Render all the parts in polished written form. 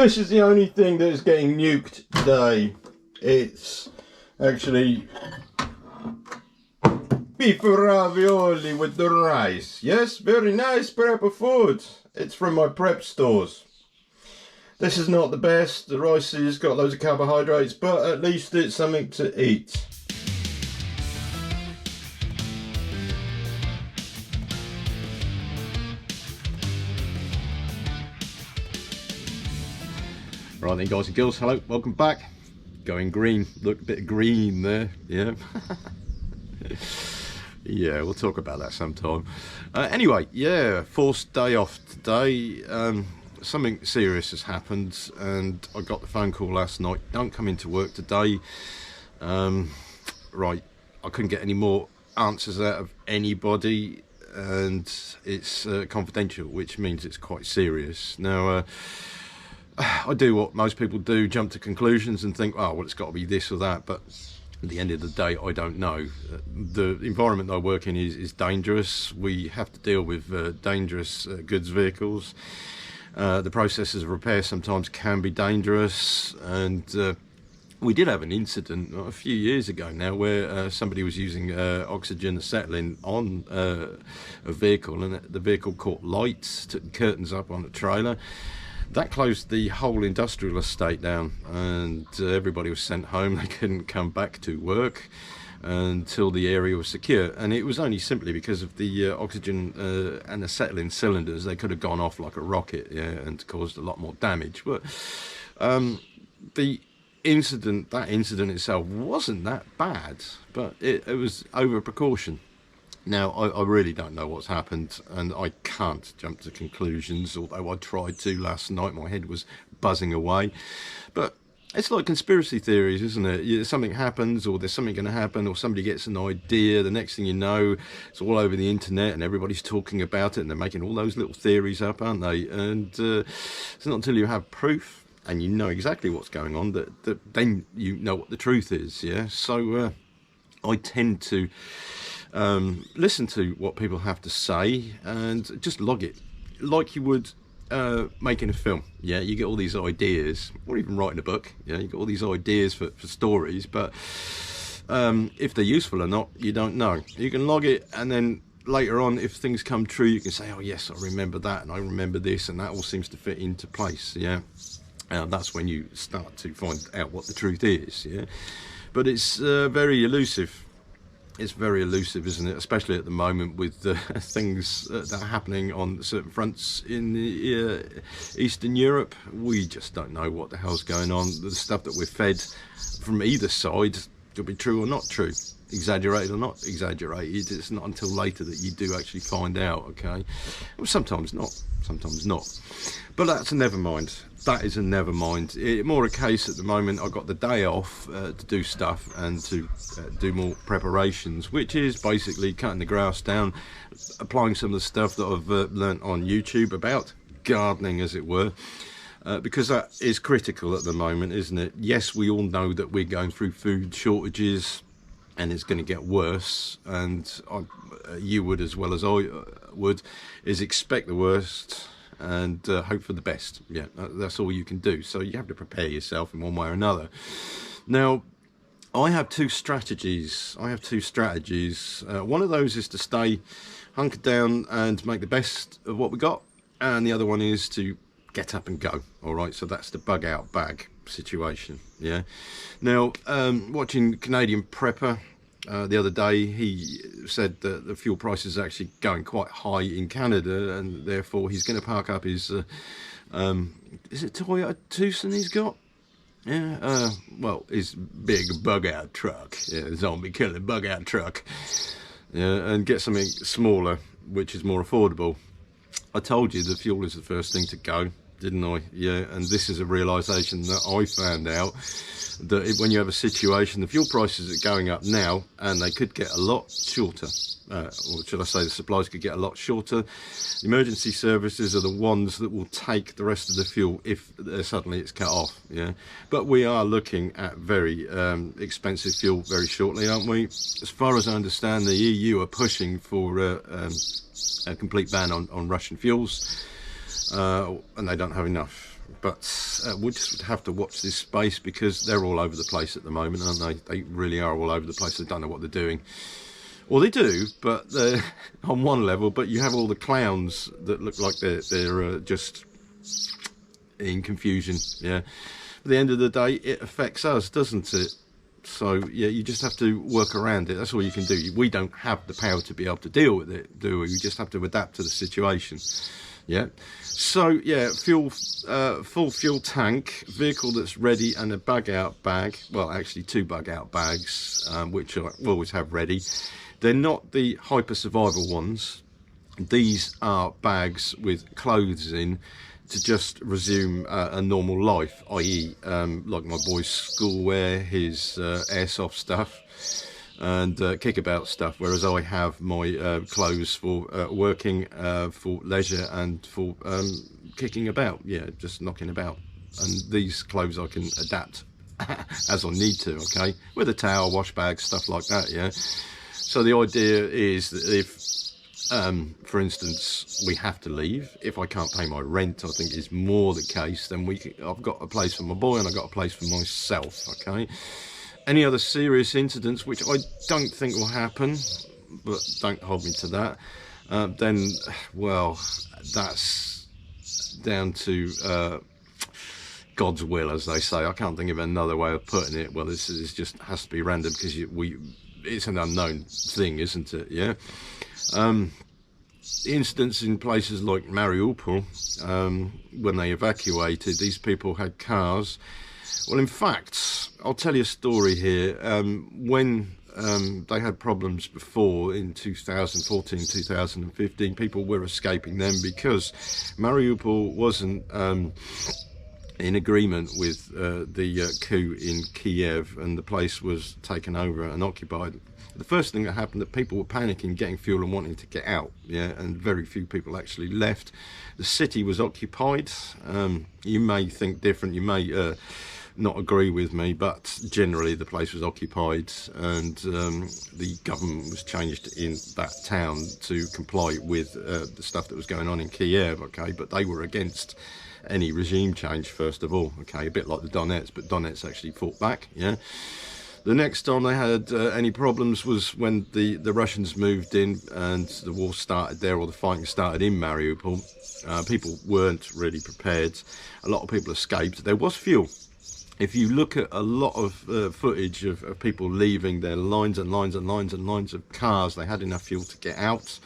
this is the only thing that is getting nuked today. It's actually beef ravioli with the rice. Yes, very nice prepper food. It's from my prep stores. This is not the best. The rice has got loads of carbohydrates, but at least it's something to eat. Right then, guys and girls, hello, welcome back. Going green, look, a bit of green there, yeah. Yeah, we'll talk about that sometime. Anyway, yeah, forced day off today. Something serious has happened, and I got the phone call last night. Don't come into work today. Right, I couldn't get any more answers out of anybody, and it's confidential, which means it's quite serious. Now, I do what most people do, jump to conclusions and think, oh, well, it's got to be this or that, but at the end of the day, I don't know. The environment I work in is dangerous. We have to deal with dangerous goods vehicles. The processes of repair sometimes can be dangerous, and we did have an incident a few years ago now where somebody was using oxygen acetylene on a vehicle, and the vehicle caught lights, took the curtains up on the trailer. That closed the whole industrial estate down, and everybody was sent home. They couldn't come back to work until the area was secure, and it was only simply because of the oxygen and acetylene cylinders. They could have gone off like a rocket, yeah, and caused a lot more damage. But the incident itself wasn't that bad, but it was over precaution. Now, I really don't know what's happened, and I can't jump to conclusions, although I tried to last night. My head was buzzing away. But it's like conspiracy theories, isn't it? Something happens, or there's something going to happen, or somebody gets an idea. The next thing you know, it's all over the internet, and everybody's talking about it, and they're making all those little theories up, aren't they? And it's not until you have proof, and you know exactly what's going on, that then you know what the truth is, yeah? So I tend to listen to what people have to say and just log it like you would making a film. Yeah, you get all these ideas, or even writing a book. Yeah, you get all these ideas for stories, but if they're useful or not, you don't know. You can log it, and then later on, if things come true, you can say, oh yes, I remember that, and I remember this, and that all seems to fit into place. Yeah, that's when you start to find out what the truth is. Yeah, but it's very elusive. It's very elusive, isn't it? Especially at the moment with things that are happening on certain fronts in the Eastern Europe. We just don't know what the hell's going on. The stuff that we're fed from either side could be true or not true, exaggerated or not exaggerated. It's not until later that you do actually find out, okay? Well, sometimes not, sometimes not. But that's a never mind. That is a never mind. More a case at the moment, I've got the day off to do stuff and to do more preparations, which is basically cutting the grass down, applying some of the stuff that I've learnt on YouTube about gardening, as it were, because that is critical at the moment, isn't it? Yes, we all know that we're going through food shortages, and it's going to get worse, and you would, as well as I would, is expect the worst and hope for the best. Yeah, that's all you can do. So you have to prepare yourself in one way or another. Now, I have two strategies. One of those is to stay hunkered down and make the best of what we got, and the other one is to get up and go. All right, so that's the bug out bag situation. Yeah. Now, watching Canadian Prepper the other day, he said that the fuel prices are actually going quite high in Canada, and therefore he's going to park up his is it Toyota Tucson he's got? Yeah, well, his big bug out truck, yeah, zombie killing bug out truck, yeah, and get something smaller which is more affordable. I told you the fuel is the first thing to go, didn't I? Yeah, and this is a realization that I found out, that when you have a situation, the fuel prices are going up now, and they could get a lot shorter, or should I say the supplies could get a lot shorter. The emergency services are the ones that will take the rest of the fuel if suddenly it's cut off. Yeah, but we are looking at very expensive fuel very shortly, aren't we? As far as I understand, the EU are pushing for a complete ban on Russian fuels, and they don't have enough. but we'll just have to watch this space, because they're all over the place at the moment, aren't they? They really are all over the place. They don't know what they're doing. Well, they do, but they're on one level, but you have all the clowns that look like they're just in confusion. Yeah. At the end of the day, it affects us, doesn't it? So yeah, you just have to work around it. That's all you can do. We don't have the power to be able to deal with it, do we? We just have to adapt to the situation. Yeah. So yeah, fuel, full fuel tank, vehicle that's ready, and a bug out bag. Well, actually 2 bug out bags, which I always have ready. They're not the hyper survival ones. These are bags with clothes in to just resume a normal life, i.e. like my boy's school wear, his airsoft stuff, and kickabout stuff, whereas I have my clothes for working, for leisure, and for kicking about, yeah, just knocking about. And these clothes I can adapt as I need to, okay, with a towel, wash bag, stuff like that, yeah. So the idea is that if, for instance, we have to leave, if I can't pay my rent, I think is more the case, then I've got a place for my boy and I've got a place for myself, okay. Any other serious incidents, which I don't think will happen, but don't hold me to that, then, well, that's down to God's will, as they say. I can't think of another way of putting it. Well, this is just has to be random, because it's an unknown thing, isn't it? Yeah. Incidents in places like Mariupol, when they evacuated, these people had cars. Well, in fact, I'll tell you a story here. When they had problems before in 2014, 2015, people were escaping them because Mariupol wasn't in agreement with the coup in Kiev, and the place was taken over and occupied. The first thing that happened, that people were panicking, getting fuel and wanting to get out, yeah, and very few people actually left. The city was occupied. You may think different, you may not agree with me, but generally the place was occupied, and the government was changed in that town to comply with the stuff that was going on in Kiev, okay, but they were against any regime change, first of all, okay, a bit like the Donets, but Donets actually fought back, yeah. The next time they had any problems was when the Russians moved in and the war started there, or the fighting started in Mariupol. People weren't really prepared. A lot of people escaped. There was fuel. If you look at a lot of footage of people leaving, their lines and lines and lines and lines of cars, they had enough fuel to get out.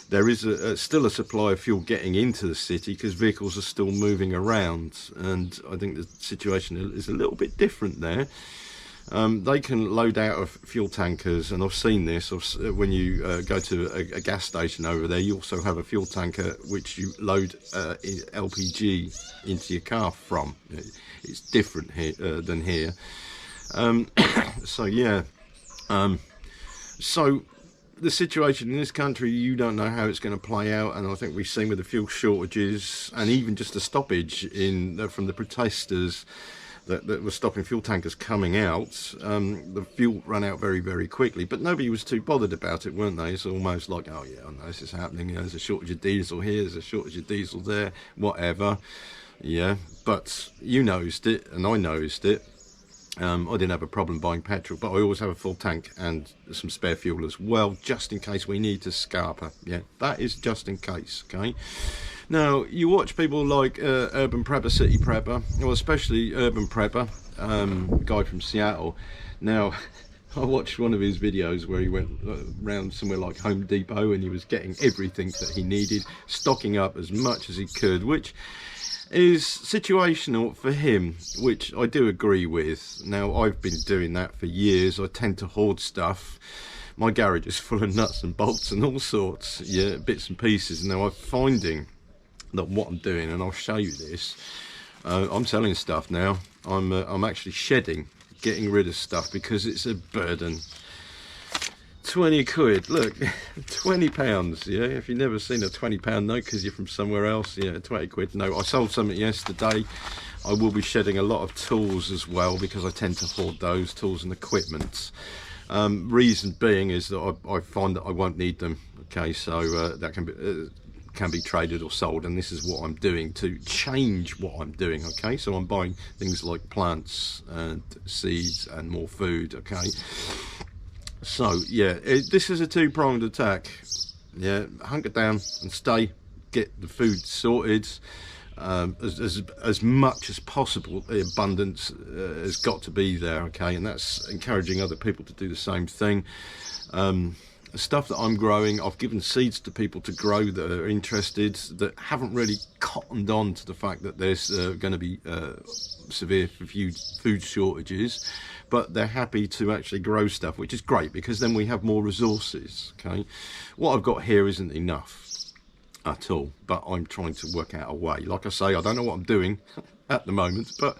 There is still a supply of fuel getting into the city, because vehicles are still moving around, and I think the situation is a little bit different there. They can load out of fuel tankers, and I've seen this. When you go to a gas station over there, you also have a fuel tanker which you load LPG into your car from. It's different here than here. So yeah. So the situation in this country, you don't know how it's going to play out, and I think we've seen with the fuel shortages, and even just a stoppage from the protesters that were stopping fuel tankers coming out, the fuel ran out very, very quickly, but nobody was too bothered about it, weren't they? It's almost like, oh yeah, I know this is happening, you know, there's a shortage of diesel here, there's a shortage of diesel there, whatever, yeah, but you noticed it, and I noticed it. I didn't have a problem buying petrol, but I always have a full tank and some spare fuel as well, just in case we need to scarper. Yeah, that is just in case, okay? Now, you watch people like Urban Prepper, City Prepper, well, especially Urban Prepper, guy from Seattle. Now, I watched one of his videos where he went around somewhere like Home Depot, and he was getting everything that he needed, stocking up as much as he could, which is situational for him, which I do agree with. Now, I've been doing that for years. I tend to hoard stuff. My garage is full of nuts and bolts and all sorts, yeah, bits and pieces. Now, I'm finding that what I'm doing, and I'll show you this, I'm selling stuff now. I'm actually shedding, getting rid of stuff, because it's a burden. 20 quid, look, 20 pounds, yeah, if you've never seen a £20 note because you're from somewhere else, yeah, 20 quid note. I sold something yesterday. I will be shedding a lot of tools as well, because I tend to hoard those tools and equipment. Reason being is that I find that I won't need them, okay, so that can be can be traded or sold, and this is what I'm doing to change what I'm doing. Okay, so I'm buying things like plants and seeds and more food. Okay, so yeah, this is a two-pronged attack. Yeah, hunker down and stay, get the food sorted as much as possible. The abundance has got to be there. Okay, and that's encouraging other people to do the same thing. Stuff that I'm growing, I've given seeds to people to grow that are interested, that haven't really cottoned on to the fact that there's going to be severe food shortages, but they're happy to actually grow stuff, which is great, because then we have more resources. Okay, what I've got here isn't enough at all, but I'm trying to work out a way. Like I say, I don't know what I'm doing at the moment, but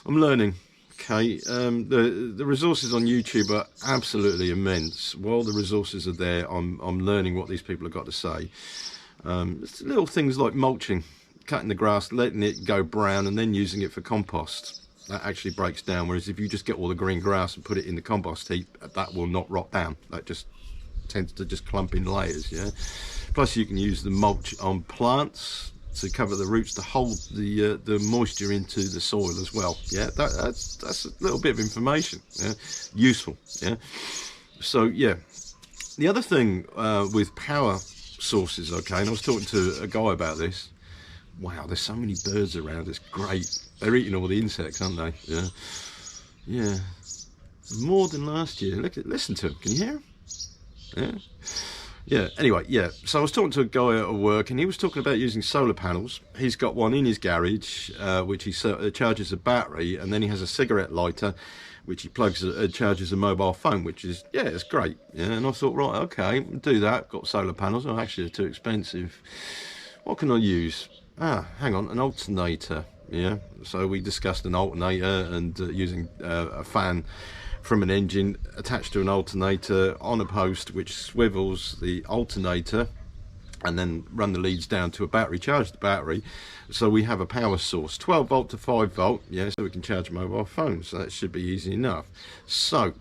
I'm learning. Okay, the resources on YouTube are absolutely immense. While the resources are there, I'm learning what these people have got to say. It's little things like mulching, cutting the grass, letting it go brown, and then using it for compost. That actually breaks down, whereas if you just get all the green grass and put it in the compost heap, that will not rot down. That just tends to just clump in layers. Yeah. Plus, you can use the mulch on plants to cover the roots, to hold the moisture into the soil as well. Yeah, that's a little bit of information. Yeah, useful. Yeah. So yeah, the other thing with power sources. Okay, and I was talking to a guy about this. Wow, there's so many birds around. It's great. They're eating all the insects, aren't they? Yeah. Yeah. More than last year. Listen to them. Can you hear them? Yeah. Yeah, anyway, yeah, so I was talking to a guy at work, and he was talking about using solar panels. He's got one in his garage, which he charges a battery, and then he has a cigarette lighter, which he charges a mobile phone, which is, yeah, it's great. Yeah, and I thought, right, okay, do that. Got solar panels. Oh, actually, they're too expensive. What can I use? Hang on, an alternator. Yeah, so we discussed an alternator and using a fan from an engine attached to an alternator on a post, which swivels the alternator, and then run the leads down to a battery, charge the battery, so we have a power source, 12 volt to 5 volt. Yeah, so we can charge mobile phones. So that should be easy enough. So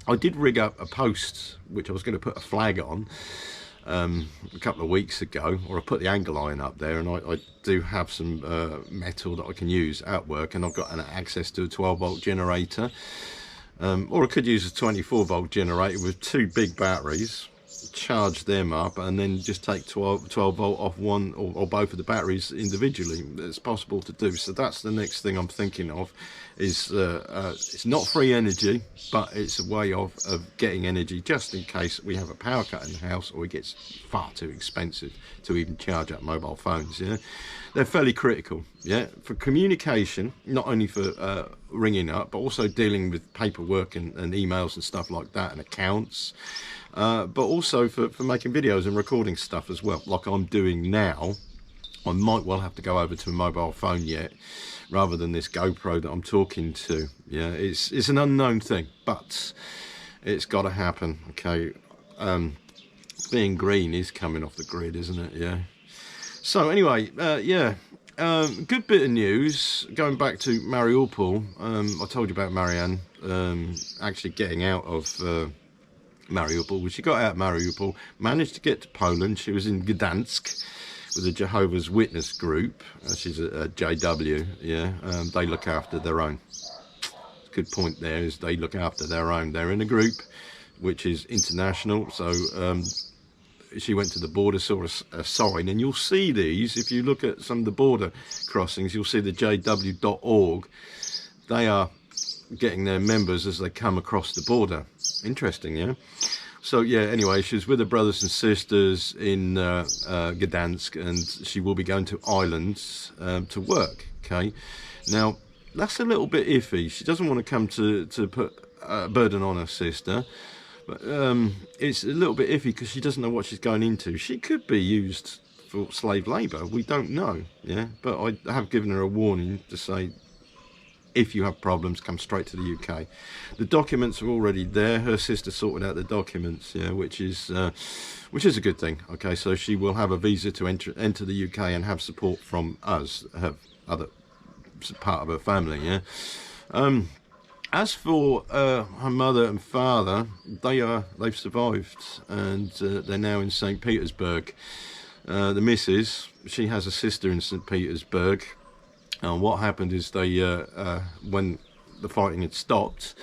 I did rig up a post which I was going to put a flag on a couple of weeks ago, or I put the angle iron up there, and I do have some metal that I can use at work, and I've got an access to a 12 volt generator. Or I could use a 24 volt generator with two big batteries, charge them up, and then just take 12 volt off one or both of the batteries individually. It's possible to do. So that's the next thing I'm thinking of. Is it's not free energy, but it's a way of getting energy just in case we have a power cut in the house, or it gets far too expensive to even charge up mobile phones. Yeah, they're fairly critical. Yeah, for communication, not only for ringing up, but also dealing with paperwork and emails and stuff like that, and accounts, but also for making videos and recording stuff as well, like I'm doing now. I might well have to go over to a mobile phone yet, rather than this GoPro that I'm talking to. Yeah, it's an unknown thing, but it's got to happen. Okay, being green is coming off the grid, isn't it? Yeah. So anyway, yeah, good bit of news. Going back to Mariupol, I told you about Marianne actually getting out of Mariupol. Well, she got out of Mariupol, managed to get to Poland. She was in Gdansk with a Jehovah's Witness group. She's a JW. Yeah, they look after their own. Good point there, is they look after their own. They're in a group which is international. So she went to the border, saw a sign, and you'll see these if you look at some of the border crossings. You'll see the jw.org. They are getting their members as they come across the border. Interesting, yeah. So yeah, anyway, she's with her brothers and sisters in Gdansk, and she will be going to Ireland to work. Okay, now that's a little bit iffy. She doesn't want to come to put a burden on her sister, but it's a little bit iffy because she doesn't know what she's going into. She could be used for slave labour. We don't know. Yeah, but I have given her a warning to say, if you have problems, come straight to the UK. The documents are already there. Her sister sorted out the documents, yeah, which is a good thing. Okay, so she will have a visa to enter the UK and have support from us, her other part of her family. Yeah. As for her mother and father, they've survived, and they're now in St. Petersburg. The missus, she has a sister in St. Petersburg. What happened is they, when the fighting had stopped,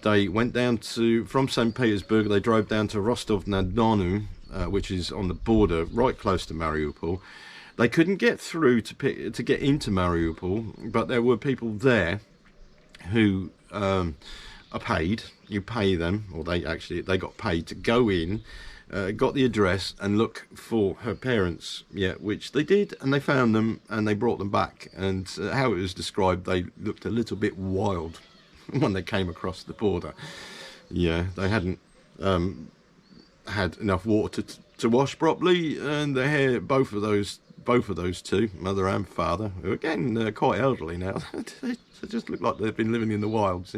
they went down from St. Petersburg, they drove down to Rostov-na-Donu, which is on the border, right close to Mariupol. They couldn't get through to get into Mariupol, but there were people there who are paid. You pay them, or they got paid to go in, got the address and look for her parents, which they did, and they found them and they brought them back. And how it was described, they looked a little bit wild when they came across the border. They hadn't had enough water to wash properly, and their hair, both of those two, mother and father, who again quite elderly now, they just look like they've been living in the wilds.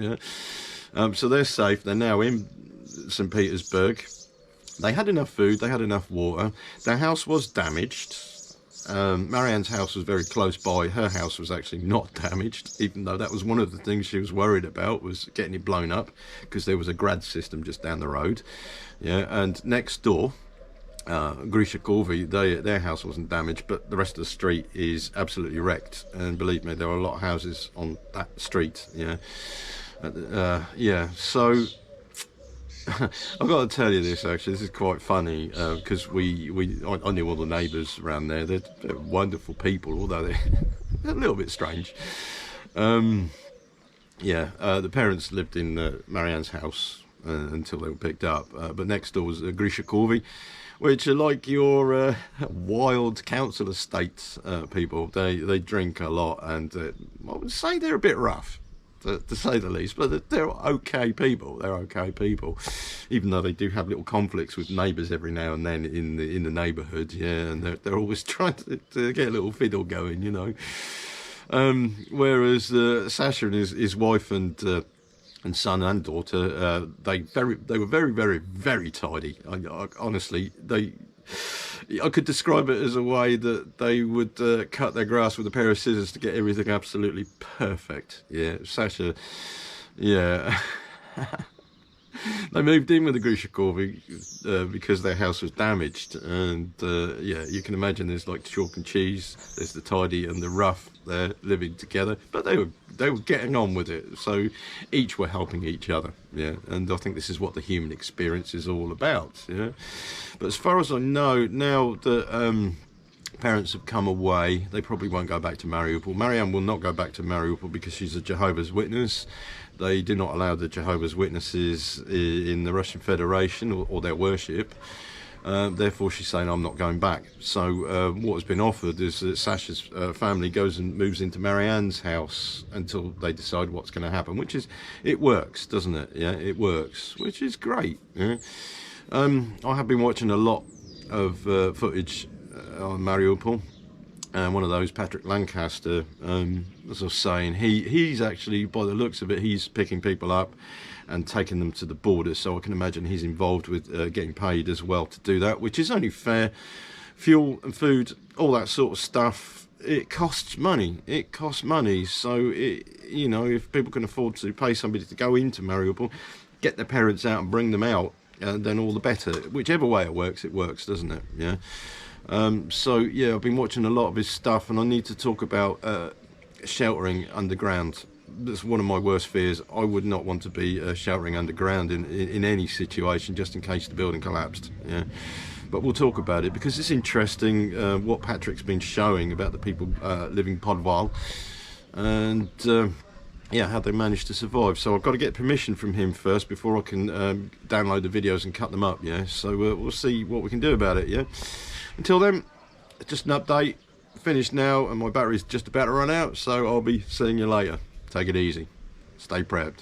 So they're safe. They're now in St. Petersburg. They had enough food, they had enough water. Their house was damaged. Marianne's house was very close by. Her house was actually not damaged, even though that was one of the things she was worried about, was getting it blown up, because there was a grad system just down the road. And next door, Grishakovi, their house wasn't damaged, but the rest of the street is absolutely wrecked. And believe me, there are a lot of houses on that street. So I've got to tell you this, actually. This is quite funny, because I knew all the neighbours around there. They're wonderful people, although they're a little bit strange. The parents lived in Marianne's house until they were picked up. But next door was Grishakovi, which are like your wild council estate people. They drink a lot, and I would say they're a bit rough, to say the least, but they're okay people. They're okay people, even though they do have little conflicts with neighbours every now and then in the neighbourhood. And they're always trying to get a little fiddle going, Whereas Sasha and his wife and son and daughter, they were very, very, very tidy. Honestly, I could describe it as a way that they would cut their grass with a pair of scissors to get everything absolutely perfect. Sasha, they moved in with the Grishakovi because their house was damaged, and you can imagine there's like chalk and cheese, there's the tidy and the rough. They're living together, but they were getting on with it, so each were helping each other. And I think this is what the human experience is all about. But as far as I know, now that parents have come away, they probably won't go back to Mariupol. Marianne will not go back to Mariupol because she's a Jehovah's Witness. They do not allow the Jehovah's Witnesses in the Russian Federation or their worship. Therefore, she's saying, I'm not going back. So what has been offered is that Sasha's family goes and moves into Marianne's house until they decide what's going to happen, it works, doesn't it? It works, which is great. I have been watching a lot of footage on Mariupol. And one of those, Patrick Lancaster, as I was saying, he's actually, by the looks of it, he's picking people up and taking them to the border. So I can imagine he's involved with getting paid as well to do that, which is only fair. Fuel and food, all that sort of stuff, it costs money. So, if people can afford to pay somebody to go into Mariupol, get their parents out and bring them out, then all the better. Whichever way it works, doesn't it? I've been watching a lot of his stuff, and I need to talk about sheltering underground. That's one of my worst fears. I would not want to be sheltering underground in any situation, just in case the building collapsed. But we'll talk about it because it's interesting what Patrick's been showing about the people living podval, and how they managed to survive. So I've got to get permission from him first before I can download the videos and cut them up. So we'll see what we can do about it. Until then, just an update. Finished now, and my battery's just about to run out, so I'll be seeing you later. Take it easy. Stay prepped.